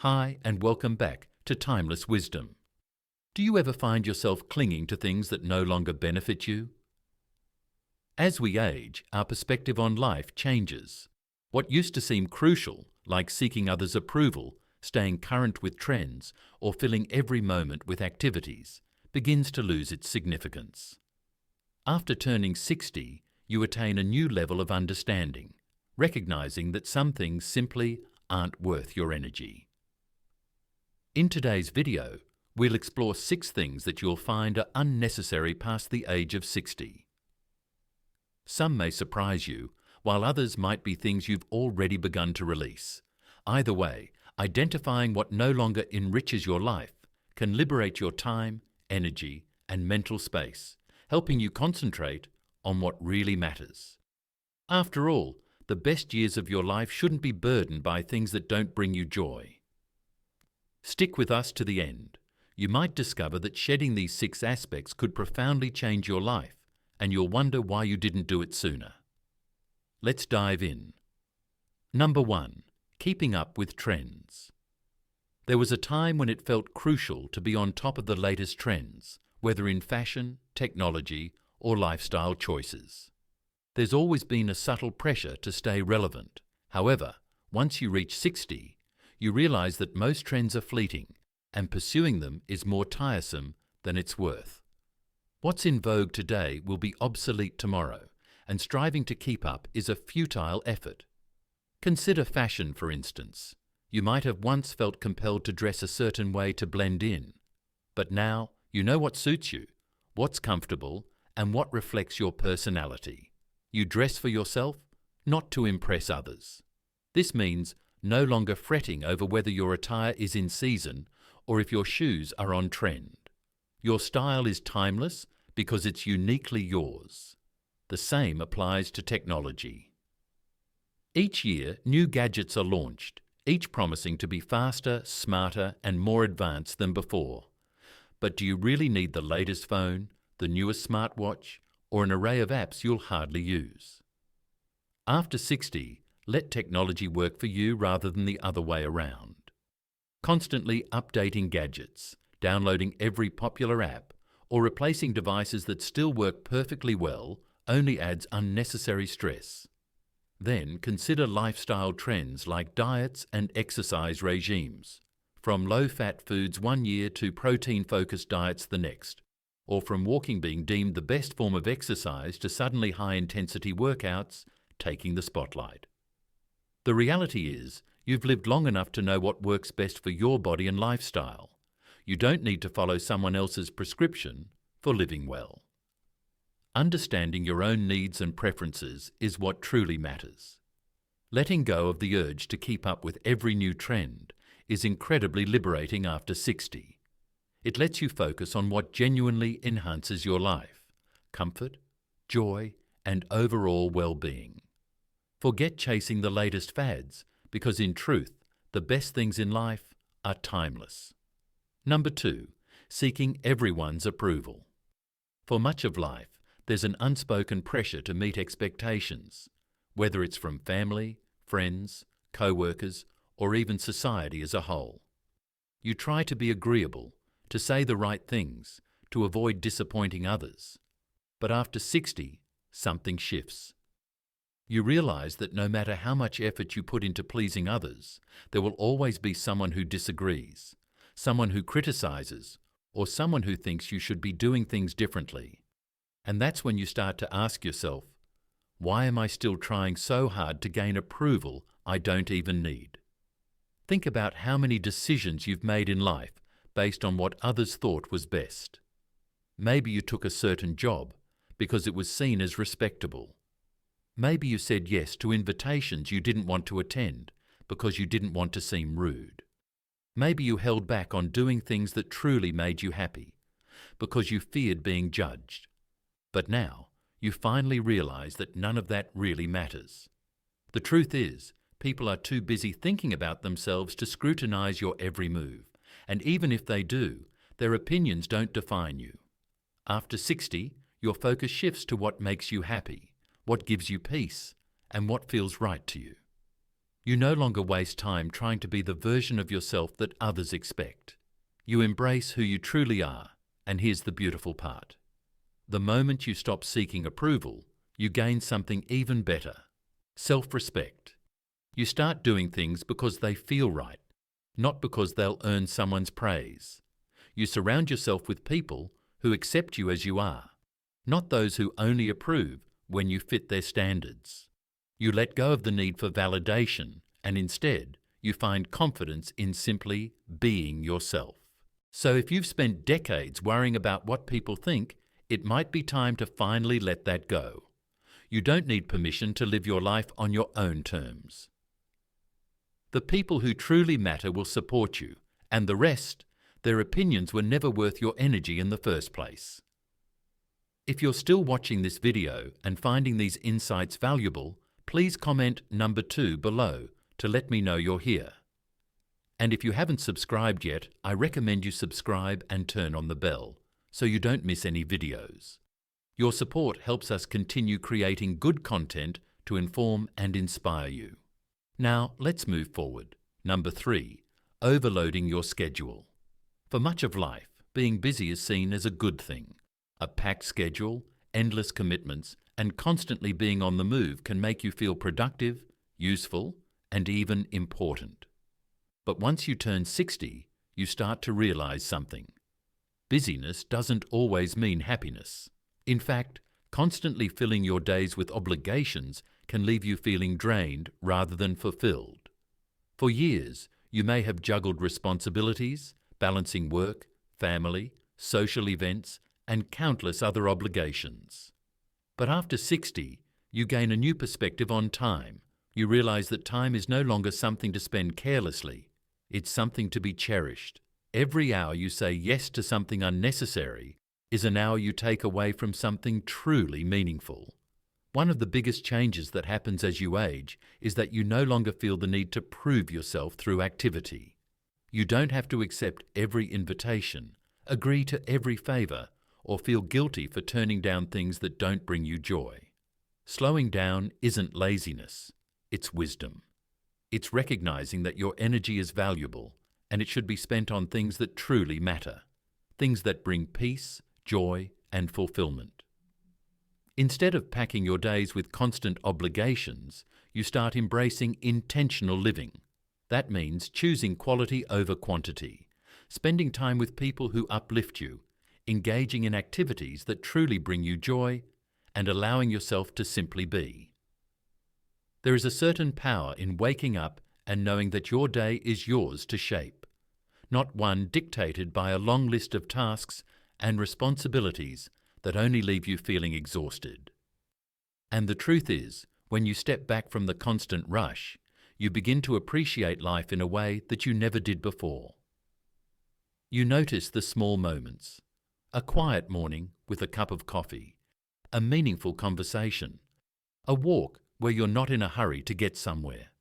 Hi, and welcome back to Timeless Wisdom. Do you ever find yourself clinging to things that no longer benefit you? As we age, our perspective on life changes. What used to seem crucial, like seeking others' approval, staying current with trends, or filling every moment with activities, begins to lose its significance. After turning 60, you attain a new level of understanding, recognizing that some things simply aren't worth your energy. In today's video, we'll explore 6 things that you'll find are unnecessary past the age of 60. Some may surprise you, while others might be things you've already begun to release. Either way, identifying what no longer enriches your life can liberate your time, energy, and mental space, helping you concentrate on what really matters. After all, the best years of your life shouldn't be burdened by things that don't bring you joy. Stick with us to the end. You might discover that shedding these 6 aspects could profoundly change your life, and you'll wonder why you didn't do it sooner. Let's dive in. Number 1. Keeping up with trends. There was a time when it felt crucial to be on top of the latest trends, whether in fashion, technology, or lifestyle choices. There's always been a subtle pressure to stay relevant. However, once you reach 60, you realize that most trends are fleeting, and pursuing them is more tiresome than it's worth. What's in vogue today will be obsolete tomorrow, and striving to keep up is a futile effort. Consider fashion, for instance. You might have once felt compelled to dress a certain way to blend in, but now you know what suits you, what's comfortable, and what reflects your personality. You dress for yourself, not to impress others. This means no longer fretting over whether your attire is in season or if your shoes are on trend. Your style is timeless because it's uniquely yours. The same applies to technology. Each year, new gadgets are launched, each promising to be faster, smarter, and more advanced than before. But do you really need the latest phone, the newest smartwatch, or an array of apps you'll hardly use? After 60, let technology work for you rather than the other way around. Constantly updating gadgets, downloading every popular app, or replacing devices that still work perfectly well only adds unnecessary stress. Then consider lifestyle trends like diets and exercise regimes, from low-fat foods one year to protein-focused diets the next, or from walking being deemed the best form of exercise to suddenly high-intensity workouts taking the spotlight. The reality is, you've lived long enough to know what works best for your body and lifestyle. You don't need to follow someone else's prescription for living well. Understanding your own needs and preferences is what truly matters. Letting go of the urge to keep up with every new trend is incredibly liberating after 60. It lets you focus on what genuinely enhances your life: comfort, joy, and overall well-being. Forget chasing the latest fads, because in truth, the best things in life are timeless. Number 2, seeking everyone's approval. For much of life, there's an unspoken pressure to meet expectations, whether it's from family, friends, co-workers, or even society as a whole. You try to be agreeable, to say the right things, to avoid disappointing others. But after 60, something shifts. You realize that no matter how much effort you put into pleasing others, there will always be someone who disagrees, someone who criticizes, or someone who thinks you should be doing things differently. And that's when you start to ask yourself, why am I still trying so hard to gain approval I don't even need? Think about how many decisions you've made in life based on what others thought was best. Maybe you took a certain job because it was seen as respectable. Maybe you said yes to invitations you didn't want to attend because you didn't want to seem rude. Maybe you held back on doing things that truly made you happy because you feared being judged. But now, you finally realize that none of that really matters. The truth is, people are too busy thinking about themselves to scrutinize your every move, and even if they do, their opinions don't define you. After 60, your focus shifts to what makes you happy, what gives you peace, and what feels right to you. You no longer waste time trying to be the version of yourself that others expect. You embrace who you truly are, and here's the beautiful part. The moment you stop seeking approval, you gain something even better: self-respect. You start doing things because they feel right, not because they'll earn someone's praise. You surround yourself with people who accept you as you are, not those who only approve when you fit their standards. You let go of the need for validation, and instead, you find confidence in simply being yourself. So if you've spent decades worrying about what people think, it might be time to finally let that go. You don't need permission to live your life on your own terms. The people who truly matter will support you, and the rest, their opinions were never worth your energy in the first place. If you're still watching this video and finding these insights valuable, please comment number 2 below to let me know you're here. And if you haven't subscribed yet, I recommend you subscribe and turn on the bell so you don't miss any videos. Your support helps us continue creating good content to inform and inspire you. Now, let's move forward. Number 3, overloading your schedule. For much of life, being busy is seen as a good thing. A packed schedule, endless commitments, and constantly being on the move can make you feel productive, useful, and even important. But once you turn 60, you start to realize something. Busyness doesn't always mean happiness. In fact, constantly filling your days with obligations can leave you feeling drained rather than fulfilled. For years, you may have juggled responsibilities, balancing work, family, social events, and countless other obligations. But after 60, you gain a new perspective on time. You realize that time is no longer something to spend carelessly. It's something to be cherished. Every hour you say yes to something unnecessary is an hour you take away from something truly meaningful. One of the biggest changes that happens as you age is that you no longer feel the need to prove yourself through activity. You don't have to accept every invitation, agree to every favor, or feel guilty for turning down things that don't bring you joy. Slowing down isn't laziness, it's wisdom. It's recognizing that your energy is valuable and it should be spent on things that truly matter, things that bring peace, joy, and fulfillment. Instead of packing your days with constant obligations, you start embracing intentional living. That means choosing quality over quantity, spending time with people who uplift you, engaging in activities that truly bring you joy, and allowing yourself to simply be. There is a certain power in waking up and knowing that your day is yours to shape, not one dictated by a long list of tasks and responsibilities that only leave you feeling exhausted. And the truth is, when you step back from the constant rush, you begin to appreciate life in a way that you never did before. You notice the small moments: a quiet morning with a cup of coffee, a meaningful conversation, a walk where you're not in a hurry to get somewhere.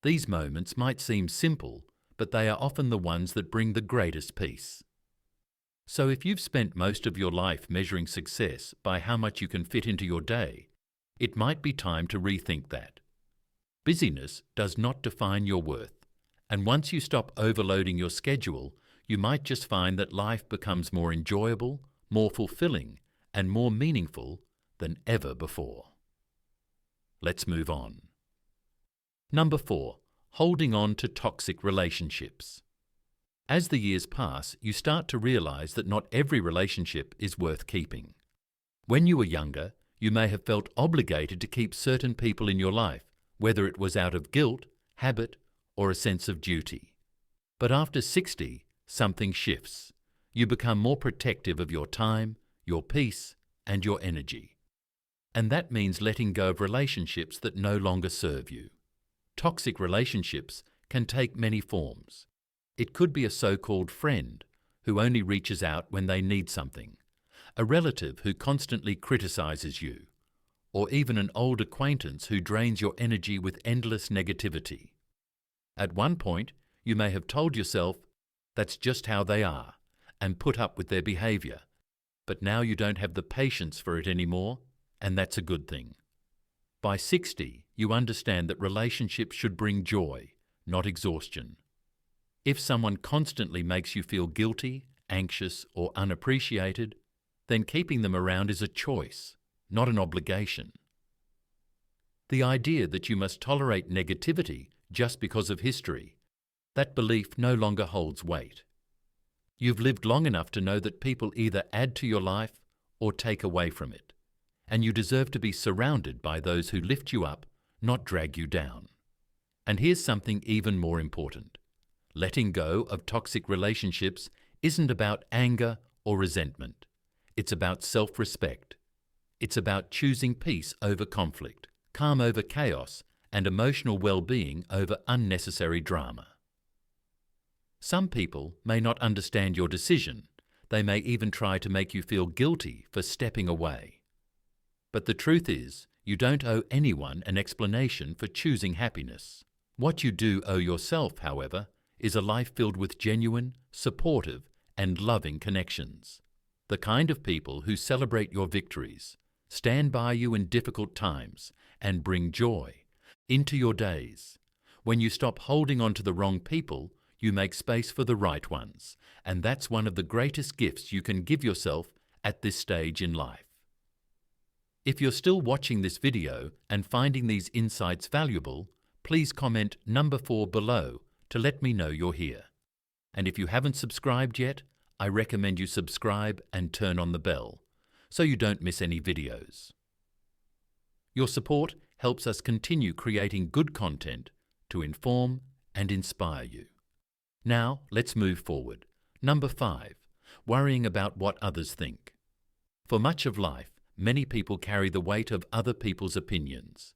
These moments might seem simple, but they are often the ones that bring the greatest peace. So if you've spent most of your life measuring success by how much you can fit into your day, it might be time to rethink that. Busyness does not define your worth, and once you stop overloading your schedule, you might just find that life becomes more enjoyable, more fulfilling, and more meaningful than ever before. Let's move on. Number 4, holding on to toxic relationships. As the years pass, you start to realize that not every relationship is worth keeping. When you were younger, you may have felt obligated to keep certain people in your life, whether it was out of guilt, habit, or a sense of duty. But after 60, something shifts. You become more protective of your time, your peace, and your energy. And that means letting go of relationships that no longer serve you. Toxic relationships can take many forms. It could be a so-called friend who only reaches out when they need something, a relative who constantly criticizes you, or even an old acquaintance who drains your energy with endless negativity. At one point, you may have told yourself, "That's just how they are," and put up with their behavior. But now you don't have the patience for it anymore, and that's a good thing. By 60, you understand that relationships should bring joy, not exhaustion. If someone constantly makes you feel guilty, anxious, or unappreciated, then keeping them around is a choice, not an obligation. The idea that you must tolerate negativity just because of history, that belief no longer holds weight. You've lived long enough to know that people either add to your life or take away from it, and you deserve to be surrounded by those who lift you up, not drag you down. And here's something even more important. Letting go of toxic relationships isn't about anger or resentment. It's about self-respect. It's about choosing peace over conflict, calm over chaos, and emotional well-being over unnecessary drama. Some people may not understand your decision. They may even try to make you feel guilty for stepping away. But the truth is, you don't owe anyone an explanation for choosing happiness. What you do owe yourself, however, is a life filled with genuine, supportive, and loving connections. The kind of people who celebrate your victories, stand by you in difficult times, and bring joy into your days. When you stop holding on to the wrong people, you make space for the right ones, and that's one of the greatest gifts you can give yourself at this stage in life. If you're still watching this video and finding these insights valuable, please comment number 4 below to let me know you're here. And if you haven't subscribed yet, I recommend you subscribe and turn on the bell so you don't miss any videos. Your support helps us continue creating good content to inform and inspire you. Now, let's move forward. Number 5, worrying about what others think. For much of life, many people carry the weight of other people's opinions.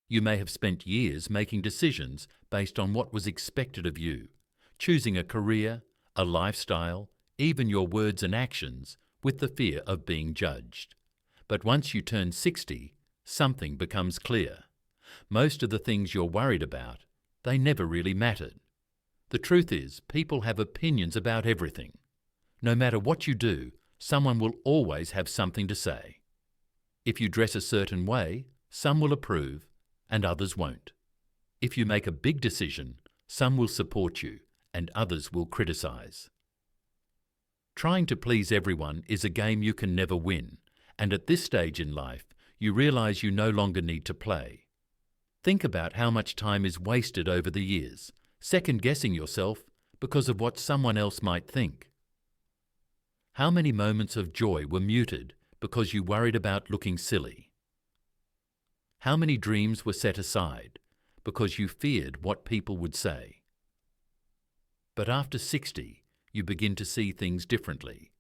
You may have spent years making decisions based on what was expected of you, choosing a career, a lifestyle, even your words and actions with the fear of being judged. But once you turn 60, something becomes clear. Most of the things you're worried about, they never really mattered. The truth is, people have opinions about everything. No matter what you do, someone will always have something to say. If you dress a certain way, some will approve and others won't. If you make a big decision, some will support you and others will criticize. Trying to please everyone is a game you can never win, and at this stage in life, you realize you no longer need to play. Think about how much time is wasted over the years, second-guessing yourself because of what someone else might think. How many moments of joy were muted because you worried about looking silly? How many dreams were set aside because you feared what people would say? But after 60, you begin to see things differently.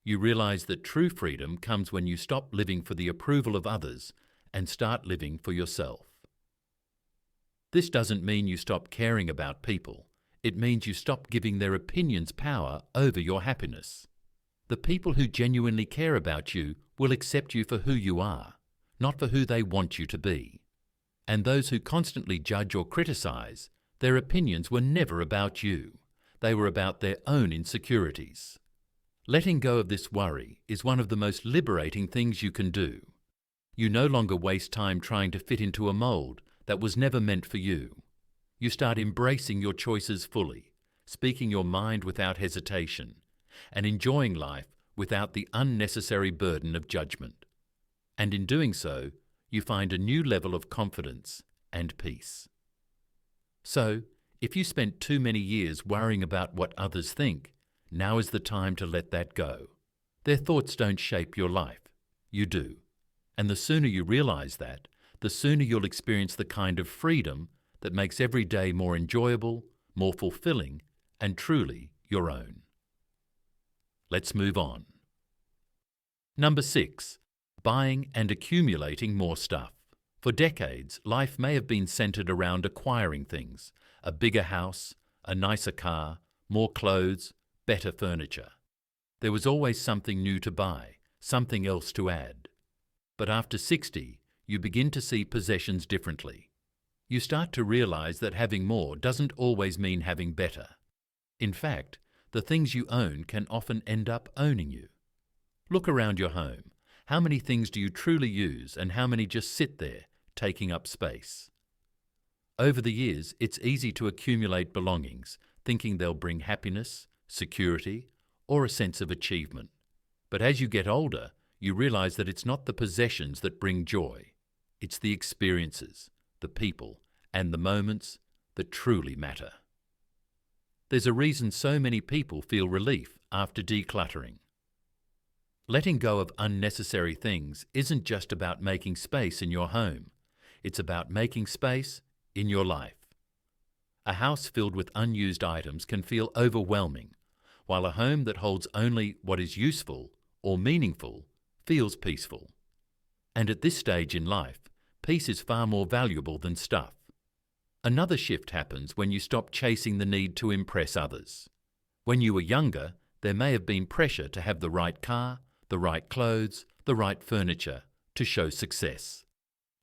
You realize that true freedom comes when you stop living for the approval of others and start living for yourself. This doesn't mean you stop caring about people. It means you stop giving their opinions power over your happiness. The people who genuinely care about you will accept you for who you are, not for who they want you to be. And those who constantly judge or criticize, their opinions were never about you. They were about their own insecurities. Letting go of this worry is one of the most liberating things you can do. You no longer waste time trying to fit into a mold that was never meant for you. You start embracing your choices fully, speaking your mind without hesitation, and enjoying life without the unnecessary burden of judgment. And in doing so, you find a new level of confidence and peace. So, if you spent too many years worrying about what others think, now is the time to let that go. Their thoughts don't shape your life. You do. And the sooner you realize that, the sooner you'll experience the kind of freedom that makes every day more enjoyable, more fulfilling, and truly your own. Let's move on. Number 6, buying and accumulating more stuff. For decades, life may have been centered around acquiring things: a bigger house, a nicer car, more clothes, better furniture. There was always something new to buy, something else to add. But after 60, you begin to see possessions differently. You start to realize that having more doesn't always mean having better. In fact, the things you own can often end up owning you. Look around your home. How many things do you truly use and how many just sit there, taking up space? Over the years, it's easy to accumulate belongings, thinking they'll bring happiness, security, or a sense of achievement. But as you get older, you realize that it's not the possessions that bring joy. It's the experiences, the people, and the moments that truly matter. There's a reason so many people feel relief after decluttering. Letting go of unnecessary things isn't just about making space in your home. It's about making space in your life. A house filled with unused items can feel overwhelming, while a home that holds only what is useful or meaningful feels peaceful. And at this stage in life, peace is far more valuable than stuff. Another shift happens when you stop chasing the need to impress others. When you were younger, there may have been pressure to have the right car, the right clothes, the right furniture to show success.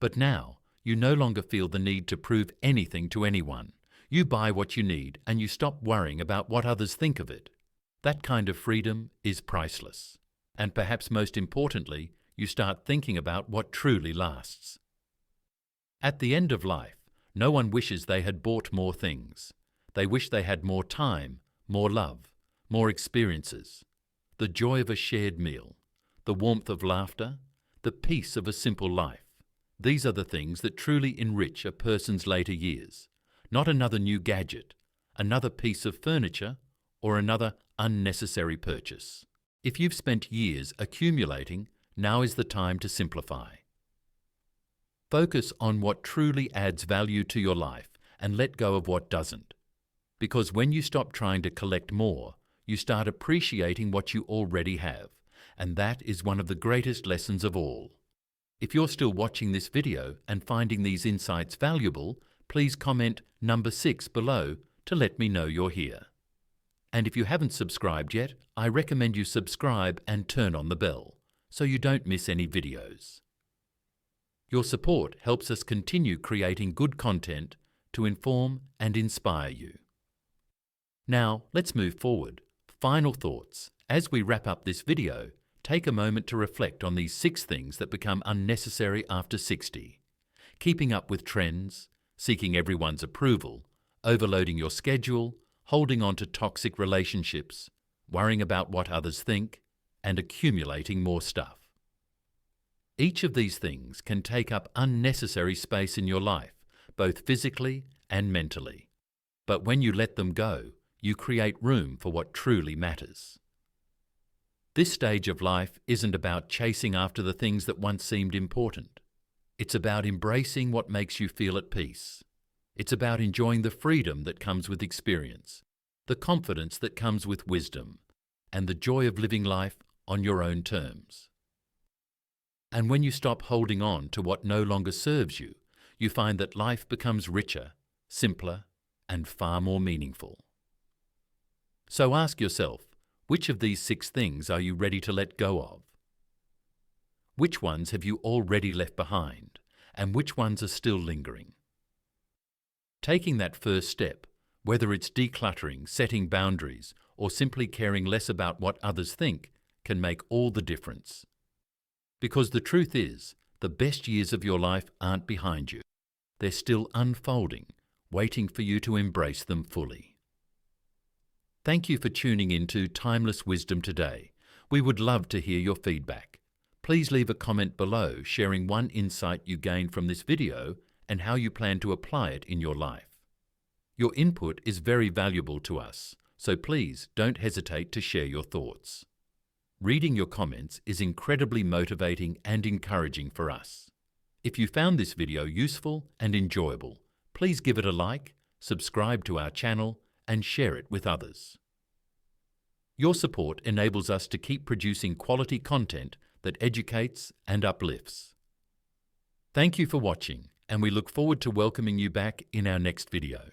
But now, you no longer feel the need to prove anything to anyone. You buy what you need and you stop worrying about what others think of it. That kind of freedom is priceless. And perhaps most importantly, you start thinking about what truly lasts. At the end of life, no one wishes they had bought more things. They wish they had more time, more love, more experiences, the joy of a shared meal, the warmth of laughter, the peace of a simple life. These are the things that truly enrich a person's later years, not another new gadget, another piece of furniture, or another unnecessary purchase. If you've spent years accumulating, now is the time to simplify. Focus on what truly adds value to your life and let go of what doesn't. Because when you stop trying to collect more, you start appreciating what you already have, and that is one of the greatest lessons of all. If you're still watching this video and finding these insights valuable, please comment number 6 below to let me know you're here. And if you haven't subscribed yet, I recommend you subscribe and turn on the bell so you don't miss any videos. Your support helps us continue creating good content to inform and inspire you. Now, let's move forward. Final thoughts. As we wrap up this video, take a moment to reflect on these 6 things that become unnecessary after 60. Keeping up with trends, seeking everyone's approval, overloading your schedule, holding on to toxic relationships, worrying about what others think, and accumulating more stuff. Each of these things can take up unnecessary space in your life, both physically and mentally. But when you let them go, you create room for what truly matters. This stage of life isn't about chasing after the things that once seemed important. It's about embracing what makes you feel at peace. It's about enjoying the freedom that comes with experience, the confidence that comes with wisdom, and the joy of living life on your own terms. And when you stop holding on to what no longer serves you, you find that life becomes richer, simpler, and far more meaningful. So ask yourself, which of these 6 things are you ready to let go of? Which ones have you already left behind, and which ones are still lingering? Taking that first step, whether it's decluttering, setting boundaries, or simply caring less about what others think, can make all the difference. Because the truth is, the best years of your life aren't behind you. They're still unfolding, waiting for you to embrace them fully. Thank you for tuning in to Timeless Wisdom today. We would love to hear your feedback. Please leave a comment below sharing one insight you gained from this video and how you plan to apply it in your life. Your input is very valuable to us, so please don't hesitate to share your thoughts. Reading your comments is incredibly motivating and encouraging for us. If you found this video useful and enjoyable, please give it a like, subscribe to our channel, and share it with others. Your support enables us to keep producing quality content that educates and uplifts. Thank you for watching, and we look forward to welcoming you back in our next video.